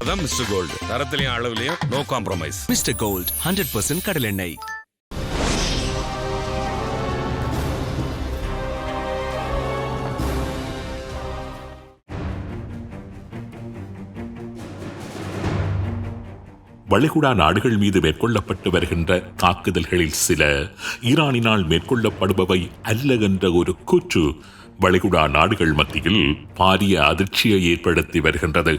அதான் Mister Gold, தரத்திலையும் அளவுலையும் நோ காம்ப்ரமைஸ். மிஸ்டர் கோல்ட் 100% கடல் எண்ணெய். வளைகுடா நாடுகள் மீது மேற்கொள்ளப்பட்டு வருகின்ற தாக்குதல்களில் சில ஈரானினால் மேற்கொள்ளப்படுபவை அல்ல என்ற ஒரு கூற்று வளைகுடா நாடுகள் மத்தியில் பாரிய அதிர்ச்சியை ஏற்படுத்தி வருகின்றது.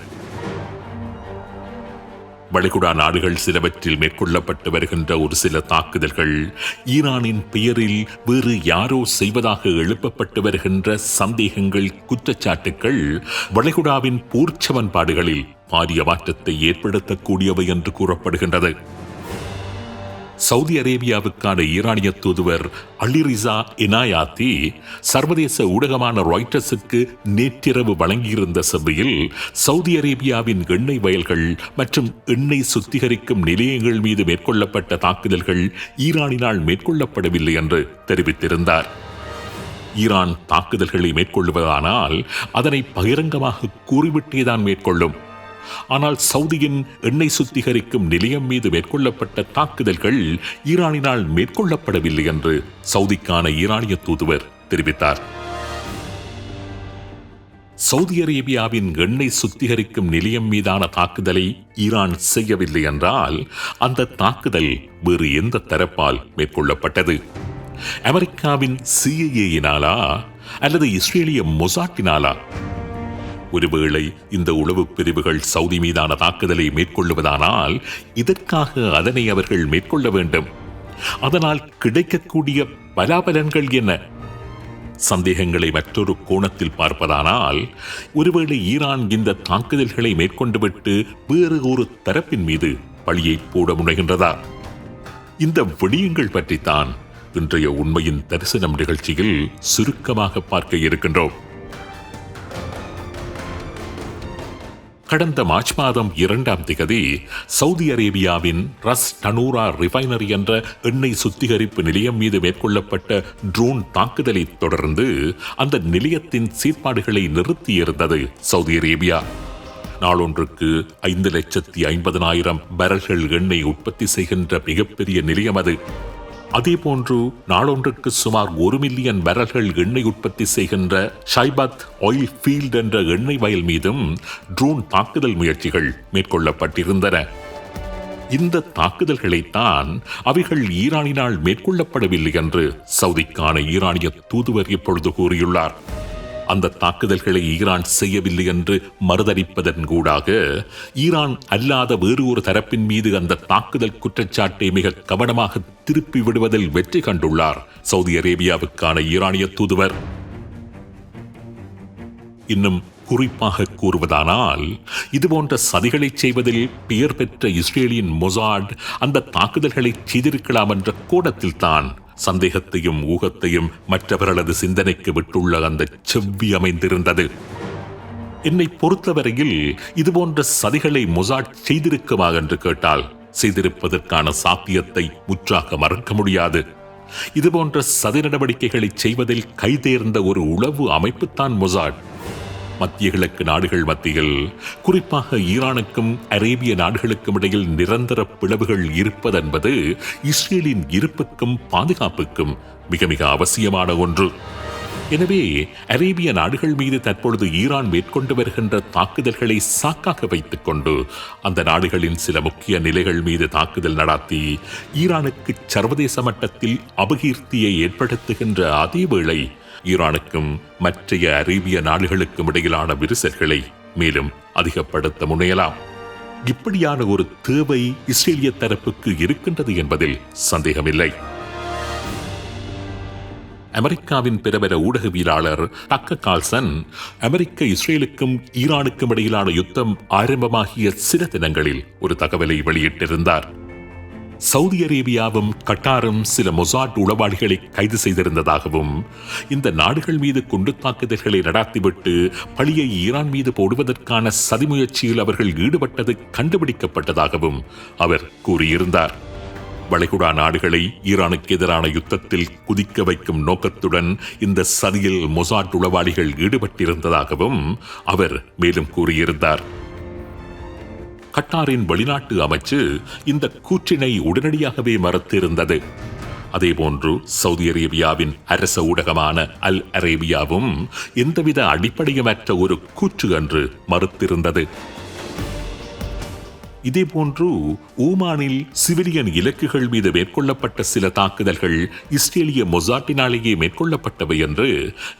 வளைகுடா நாடுகள் சிலவற்றில் மேற்கொள்ளப்பட்டு வருகின்ற ஒரு சில தாக்குதல்கள் ஈரானின் பெயரில் வேறு யாரோ செய்வதாக எழுப்பப்பட்டு வருகின்ற சந்தேகங்கள், குற்றச்சாட்டுக்கள் வளைகுடாவின் போர் சமன்பாடுகளில் பாரிய மாற்றத்தை ஏற்படுத்தக்கூடியவை என்று கூறப்படுகின்றது. சவுதி அரேபியாவுக்கான ஈரானிய தூதுவர் அலிரிசா இனாயாத்தி சர்வதேச ஊடகமான ராய்ட்டர்ஸுக்கு நேற்றிரவு வழங்கியிருந்த செவ்வையில் சவுதி அரேபியாவின் எண்ணெய் வயல்கள் மற்றும் எண்ணெய் சுத்திகரிக்கும் நிலையங்கள் மீது மேற்கொள்ளப்பட்ட தாக்குதல்கள் ஈரானினால் மேற்கொள்ளப்படவில்லை என்று தெரிவித்திருந்தார். ஈரான் தாக்குதல்களை மேற்கொள்வதானால் அதனை பகிரங்கமாக கூறிவிட்டேதான் மேற்கொள்ளும். ஆனால் சவுதியின் எண்ணெய் சுத்திகரிக்கும் நிலையம் மீது மேற்கொள்ளப்பட்ட தாக்குதல்கள் ஈரானினால் மேற்கொள்ளப்படவில்லை என்று சவுதிக்கான ஈரானிய தூதுவர் தெரிவித்தார். சவுதி அரேபியாவின் எண்ணெய் சுத்திகரிக்கும் நிலையம் மீதான தாக்குதலை ஈரான் செய்யவில்லை என்றால் அந்த தாக்குதல் வேறு எந்த தரப்பால் மேற்கொள்ளப்பட்டது? அமெரிக்காவின் CIA-யினாலா அல்லது இஸ்ரேலிய மொசாட்டினாலா? ஒருவேளை இந்த உளவுப் பிரிவுகள் சவுதி மீதான தாக்குதலை மேற்கொள்ளுவதானால் இதற்காக அதனை அவர்கள் மேற்கொள்ள வேண்டும். அதனால் கிடைக்கக்கூடிய பலாபலன்கள் என்ன? சந்தேகங்களை மற்றொரு கோணத்தில் பார்ப்பதானால் ஒருவேளை ஈரான் இந்த தாக்குதல்களை மேற்கொண்டுவிட்டு வேறு ஒரு தரப்பின் மீது பழியை போட முனைகின்றதா? இந்த விடயங்கள் பற்றித்தான் இன்றைய உண்மையின் தரிசனம் நிகழ்ச்சியில் சுருக்கமாக பார்க்க இருக்கின்றோம். கடந்த மார்ச் மாதம் 2ஆம் தேதி சவுதி அரேபியாவின் ரஸ் டனூரா ரிஃபைனரி என்ற எண்ணெய் சுத்திகரிப்பு நிலையம் மீது மேற்கொள்ளப்பட்ட ட்ரோன் தாக்குதலை தொடர்ந்து அந்த நிலையத்தின் செயற்பாடுகளை நிறுத்தியிருந்தது சவுதி அரேபியா. நாளொன்றுக்கு 5,50,000 பேரல்கள் எண்ணெய் உற்பத்தி செய்கின்ற மிகப்பெரிய நிலையம் அது. அதேபோன்று நாளொன்றுக்கு சுமார் 1 மில்லியன் பேரல்கள் எண்ணெய் உற்பத்தி செய்கின்ற ஷைபாத் ஆயில் ஃபீல்ட் என்ற எண்ணெய் வயல் மீதும் ட்ரோன் தாக்குதல் முயற்சிகள் மேற்கொள்ளப்பட்டிருந்தன. இந்த தாக்குதல்களைத்தான் அவைகள் ஈரானினால் மேற்கொள்ளப்படவில்லை என்று சவுதிக்கான ஈரானிய தூதுவர் இப்பொழுது கூறியுள்ளார். அந்த தாக்குதல்களை ஈரான் செய்யவில்லை என்று மறுதளிப்பதன் கூடாக ஈரான் அல்லாத வேறு ஒரு தரப்பின் மீது அந்த தாக்குதல் குற்றச்சாட்டை மிக கவனமாக திருப்பி விடுவதில் வெற்றி கண்டுள்ளார் சவுதி அரேபியாவுக்கான ஈரானிய தூதுவர். இன்னும் குறிப்பாக கூறுவதானால் இதுபோன்ற சதிகளை செய்வதில் பெயர் பெற்ற இஸ்ரேலின் மொசாட் அந்த தாக்குதல்களை செய்திருக்கலாம் என்ற கோணத்தில் தான் சந்தேகத்தையும் ஊகத்தையும் மற்றவர்களது சிந்தனைக்கு விட்டுள்ள அந்த செவ்வி அமைந்திருந்தது. என்னை பொறுத்தவரையில் இதுபோன்ற சதிகளை மொசாட் செய்திருக்குமா என்று கேட்டால் செய்திருப்பதற்கான சாத்தியத்தை முற்றாக மறுக்க முடியாது. இதுபோன்ற சதி நடவடிக்கைகளை செய்வதில் கைதேர்ந்த ஒரு உளவு அமைப்புத்தான் மொசாட். மத்திய கிழக்கு நாடுகள் மத்தியில், குறிப்பாக ஈரானுக்கும் அரேபிய நாடுகளுக்கும் இடையில் நிரந்தர பிளவுகள் இருப்பதென்பது இஸ்ரேலின் இருப்புக்கும் பாதுகாப்புக்கும் மிக மிக அவசியமான ஒன்று. எனவே அரேபிய நாடுகள் மீது தற்பொழுது ஈரான் மேற்கொண்டு வருகின்ற தாக்குதல்களை சாக்காக வைத்துக் கொண்டு அந்த நாடுகளின் சில முக்கிய நிலைகள் மீது தாக்குதல் நடத்தி ஈரானுக்கு சர்வதேச மட்டத்தில் அபகீர்த்தியை ஏற்படுத்துகின்ற அதேவேளை ஈரானுக்கும் மற்றைய அரேபிய நாடுகளுக்கும் இடையிலான விரிசல்களை மேலும் அதிகப்படுத்த முனையலாம். இப்படியான ஒரு தேவை இஸ்ரேலிய தரப்புக்கு இருக்கின்றது என்பதில் சந்தேகமில்லை. அமெரிக்காவின் பிரபல ஊடகவியலாளர் டக்கர் கார்ல்சன் அமெரிக்க இஸ்ரேலுக்கும் ஈரானுக்கும் இடையிலான யுத்தம் ஆரம்பமாகிய சில தினங்களில் ஒரு தகவலை வெளியிட்டிருந்தார். சவுதி அரேபியாவும் கட்டாரும் சில மொசாட் உளவாளிகளை கைது செய்திருந்ததாகவும் இந்த நாடுகள் மீது குண்டு தாக்குதல்களை நடாத்திவிட்டு பழியை ஈரான் மீது போடுவதற்கான சதி முயற்சியில் அவர்கள் ஈடுபட்டது கண்டுபிடிக்கப்பட்டதாகவும் அவர் கூறியிருந்தார். வளைகுடா நாடுகளை ஈரானுக்கு எதிரான யுத்தத்தில் குதிக்க வைக்கும் நோக்கத்துடன் இந்த சதியில் மொசாட் உளவாளிகள் ஈடுபட்டிருந்ததாகவும் அவர் மேலும் கூறியிருந்தார். கட்டாரின் வெளிநாட்டு அமைச்சு இந்த கூற்றினை உடனடியாகவே மறுத்திருந்தது. அதேபோன்று சவுதி அரேபியாவின் அரச ஊடகமான அல் அரேபியாவும் எந்தவித அடிப்படையமற்ற ஒரு கூற்று என்று மறுத்திருந்தது. இதேபோன்று ஓமானில் சிவிலியன் இலக்குகள் மீது மேற்கொள்ளப்பட்ட சில தாக்குதல்கள் இஸ்ரேலிய மொசாட்டினாலேயே மேற்கொள்ளப்பட்டவை என்று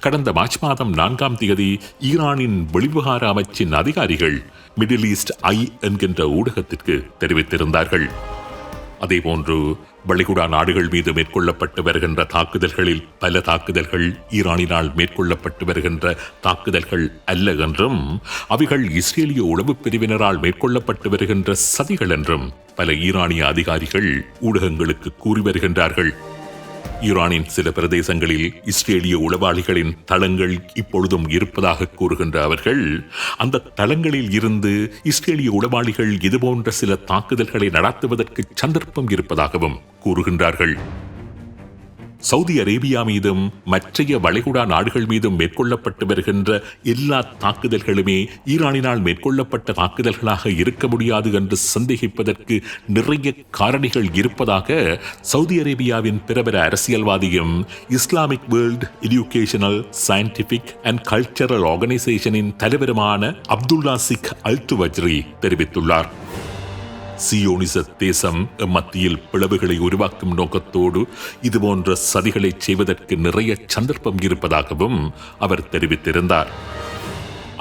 கடந்த மார்ச் மாதம் 4ஆம் தேதி ஈரானின் வெளிவிவகார அமைச்சின் அதிகாரிகள் மிடில் ஈஸ்ட் ஐ என்கின்ற ஊடகத்திற்கு தெரிவித்திருந்தார்கள். அதேபோன்று வளைகுடா நாடுகள் மீது மேற்கொள்ளப்பட்டு வருகின்ற தாக்குதல்களில் பல தாக்குதல்கள் ஈரானினால் மேற்கொள்ளப்பட்டு வருகின்ற தாக்குதல்கள் அல்ல என்றும் அவைகள் இஸ்ரேலிய உளவுப் பிரிவினரால் மேற்கொள்ளப்பட்டு வருகின்ற சதிகள் என்றும் பல ஈரானிய அதிகாரிகள் ஊடகங்களுக்கு கூறி வருகின்றார்கள். ஈரானின் சில பிரதேசங்களில் இஸ்ரேலிய உளவாளிகளின் தளங்கள் இப்பொழுதும் இருப்பதாக கூறுகின்ற அவர்கள் அந்த தளங்களில் இருந்து இஸ்ரேலிய உளவாளிகள் இதுபோன்ற சில தாக்குதல்களை நடத்துவதற்கு சந்தர்ப்பம் இருப்பதாகவும் கூறுகின்றார்கள். சவுதி அரேபியா மீதும் மற்றைய வளைகுடா நாடுகள் மீதும் மேற்கொள்ளப்பட்டு வருகின்ற எல்லா தாக்குதல்களுமே ஈரானினால் மேற்கொள்ளப்பட்ட தாக்குதல்களாக இருக்க முடியாது என்று சந்தேகிப்பதற்கு நிறைய காரணிகள் இருப்பதாக சவுதி அரேபியாவின் பிரபல அரசியல்வாதியும் Islamic world educational scientific and cultural ஆர்கனைசேஷனின் தலைவருமான அப்துல்லா சிக் அல் துவஜ்ரி தெரிவித்துள்ளார். சியோனிச தேசம் மத்தியில் பிளவுகளை உருவாக்கும் நோக்கத்தோடு இதுபோன்ற சதிகளை செய்வதற்கு நிறைய சந்தர்ப்பம் இருப்பதாகவும் அவர் தெரிவித்திருந்தார்.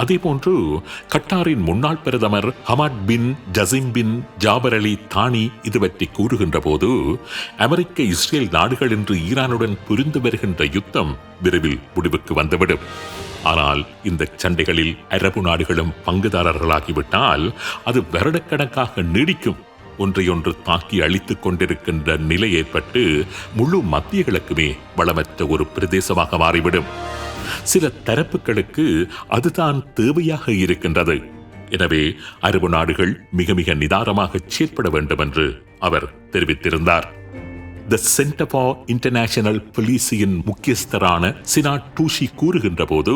அதேபோன்று கட்டாரின் முன்னாள் பிரதமர் ஹமாட் பின் ஜசிம் பின் ஜாபர் அலி தானி இது பற்றி கூறுகின்ற போது அமெரிக்க இஸ்ரேல் நாடுகள் என்று ஈரானுடன் புரிந்து வருகின்ற யுத்தம் விரைவில் முடிவுக்கு வந்துவிடும். ஆனால் இந்த சண்டைகளில் அரபு நாடுகளும் பங்குதாரர்களாகிவிட்டால் அது வருடக்கணக்காக நீடிக்கும். ஒன்றையொன்று தாக்கி அழித்துக் கொண்டிருக்கின்ற நிலை ஏற்பட்டு முழு மத்திய கிழக்குமே வளமற்ற ஒரு பிரதேசமாக மாறிவிடும். சில தரப்புகளுக்கு அதுதான் தேவையாக இருக்கின்றது. எனவே அரபு நாடுகள் மிக மிக நிதானமாக செயற்பட வேண்டும் என்று அவர் தெரிவித்திருந்தார். தி சென்டர் ஃபார் இன்டர்நேஷனல் பாலிசியின் முக்கியஸ்தரான சினாட் டூஷி கூறுகின்ற போது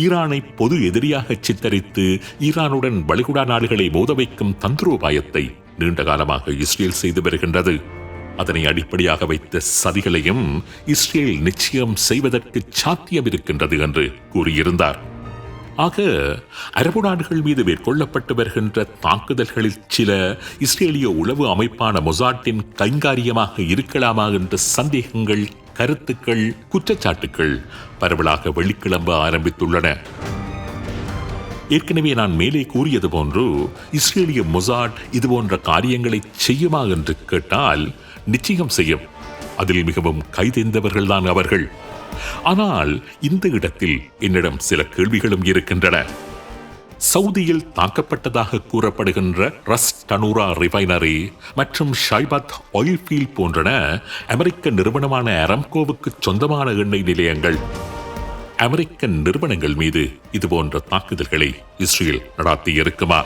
ஈரானை பொது எதிரியாக சித்தரித்து ஈரானுடன் வளைகுடா நாடுகளை மோத வைக்கும் தந்திரோபாயத்தை நீண்ட காலமாக இஸ்ரேல் செய்து வருகின்றது. அதனை அடிப்படையாக வைத்த சதிகளையும் இஸ்ரேல் நிச்சயம் செய்வதற்கு சாத்தியம் இருக்கின்றது என்று கூறியிருந்தார். ஆக அரபு நாடுகள் மீது மேற்கொள்ளப்பட்டு வருகின்ற தாக்குதல்களில் சில இஸ்ரேலிய உளவு அமைப்பான மொசாட்டின் கைங்காரியமாக இருக்கலாமா என்ற சந்தேகங்கள், கருத்துக்கள், குற்றச்சாட்டுக்கள் பரவலாக வெளிக்கிளம்ப ஆரம்பித்துள்ளன. ஏற்கனவே நான் மேலே கூறியது போன்று இஸ்ரேலிய மொசாட் இதுபோன்ற காரியங்களை செய்யுமா என்று கேட்டால் நிச்சயம் செய்யும். அதில் மிகவும் கைதேர்ந்தவர்கள்தான் அவர்கள். ஆனால் இந்த இடத்தில் என்னிடம் சில கேள்விகளும் இருக்கின்றன. சவுதியில் தாக்கப்பட்டதாக கூறப்படுகின்ற ரஸ் டனூரா ரிஃபைனரி மற்றும் ஷைபத் ஆயில் ஃபீல்ட் போன்றன அமெரிக்க நிறுவனமான அரம்கோவுக்கு சொந்தமான எண்ணெய் நிலையங்கள். அமெரிக்க நிறுவனங்கள் மீது இதுபோன்ற தாக்குதல்களை இஸ்ரேல் நடத்தியிருக்குமா?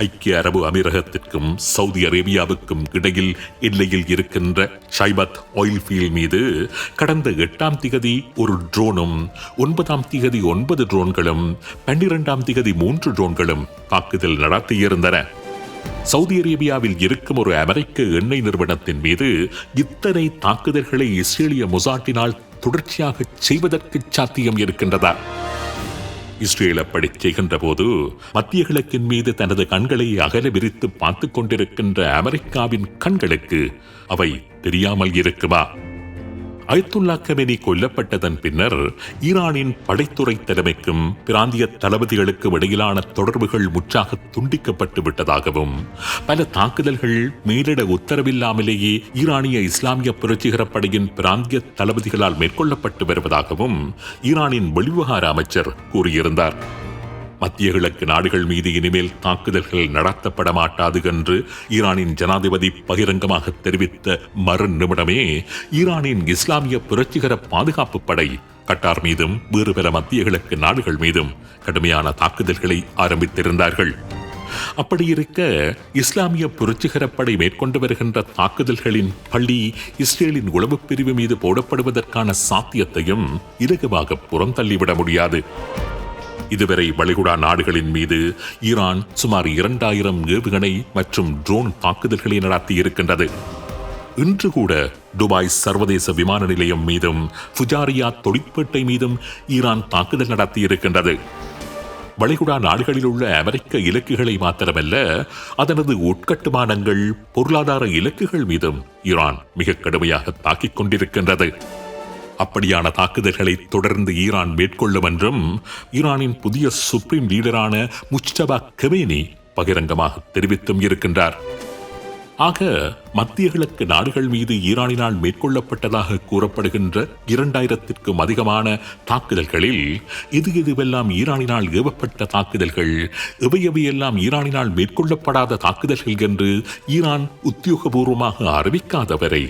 ஐக்கிய அரபு அமீரகத்திற்கும் சவுதி அரேபியாவுக்கும் இடையில் எல்லையில் இருக்கின்ற ஷைபத் ஆயில் ஃபீல்ட் மீது கடந்த 8ஆம் திகதி ஒரு ட்ரோனும், 9ஆம் திகதி 9 ட்ரோன்களும், 12ஆம் திகதி 3 ட்ரோன்களும் தாக்குதல் நடத்தியிருந்தன. சவுதி அரேபியாவில் இருக்கும் ஒரு அமெரிக்க எண்ணெய் நிறுவனத்தின் மீது இத்தனை தாக்குதல்களை இஸ்ரேலிய மொசாட்டினால் தொடர்ச்சியாக செய்வதற்கு சாத்தியம் இருக்கின்றதா? இஸ்ரேல் அப்படி செய்கின்ற போது மத்திய கிழக்கின் மீது தனது கண்களை அகல விரித்து பார்த்துக் கொண்டிருக்கின்ற அமெரிக்காவின் கண்களுக்கு அவை தெரியாமல் இருக்குமா? அயத்துல்லா கமேனி கொல்லப்பட்டதன் பின்னர் ஈரானின் படைத்துறை தலைமைக்கும் பிராந்திய தளபதிகளுக்கும் இடையிலான தொடர்புகள் முற்றாக துண்டிக்கப்பட்டு விட்டதாகவும் பல தாக்குதல்கள் மேலிட உத்தரவில்லாமலேயே ஈரானிய இஸ்லாமிய புரட்சிகர படையின் பிராந்திய தளபதிகளால் மேற்கொள்ளப்பட்டு வருவதாகவும் ஈரானின் வெளிவிவகார அமைச்சர் கூறியிருந்தார். மத்திய கிழக்கு நாடுகள் மீது இனிமேல் தாக்குதல்கள் நடத்தப்பட மாட்டாது என்று ஈரானின் ஜனாதிபதி பகிரங்கமாக தெரிவித்த மறு நிமிடமே ஈரானின் இஸ்லாமிய புரட்சிகர பாதுகாப்பு படை கட்டார் மீதும் வேறு பல மத்திய கிழக்கு நாடுகள் மீதும் கடுமையான தாக்குதல்களை ஆரம்பித்திருந்தார்கள். அப்படியிருக்க இஸ்லாமிய புரட்சிகர படை மேற்கொண்டு வருகின்ற தாக்குதல்களின் பள்ளி இஸ்ரேலின் உளவுப் பிரிவு மீது போடப்படுவதற்கான சாத்தியத்தையும் இலகுவாக புறந்தள்ளிவிட முடியாது. இதுவரை வளைகுடா நாடுகளின் மீது ஈரான் சுமார் 2000 ஏவுகணை மற்றும் ட்ரோன் தாக்குதல்களை நடத்தியிருக்கின்றது. இன்று கூட துபாய் சர்வதேச விமான நிலையம் மீதும் ஃபுஜாரியா தொழிற்பேட்டை மீதும் ஈரான் தாக்குதல் நடத்தியிருக்கின்றது. வளைகுடா நாடுகளில் உள்ள அமெரிக்க இலக்குகளை மாத்திரமல்ல, அதனது உட்கட்டுமானங்கள், பொருளாதார இலக்குகள் மீதும் ஈரான் மிக கடுமையாக தாக்கிக் கொண்டிருக்கின்றது. அப்படியான தாக்குதல்களை தொடர்ந்து ஈரான் மேற்கொள்ளும் என்றும் ஈரானின் புதிய சுப்ரீம் லீடரான முஜ்தபா கமேனி பகிரங்கமாக தெரிவித்தும் இருக்கின்றார். ஆக மத்திய கிழக்கு நாடுகள் மீது ஈரானினால் மேற்கொள்ளப்பட்டதாக கூறப்படுகின்ற 2000க்கும் அதிகமான தாக்குதல்களில் எதுவெல்லாம் ஈரானினால் ஏவப்பட்ட தாக்குதல்கள், எவையெல்லாம் ஈரானினால் மேற்கொள்ளப்படாத தாக்குதல்கள் என்று ஈரான் உத்தியோகபூர்வமாக அறிவிக்காதவரை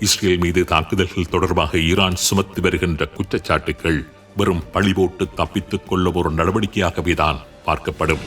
இஸ்ரேல் மீது தாக்குதல்கள் தொடர்பாக ஈரான் சுமத்தி வருகின்ற குற்றச்சாட்டுகள் வெறும் பழி போட்டு தப்பித்துக் கொள்ள ஒரு நடவடிக்கையாகவேதான் பார்க்கப்படும்.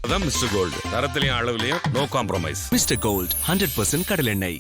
அதான் மிஸ்டர் கோல்டு. தரத்திலையும் அளவுலையும் நோ காம்ப்ரமைஸ். மிஸ்டர் கோல்ட் 100% கடலெண்ணெய்.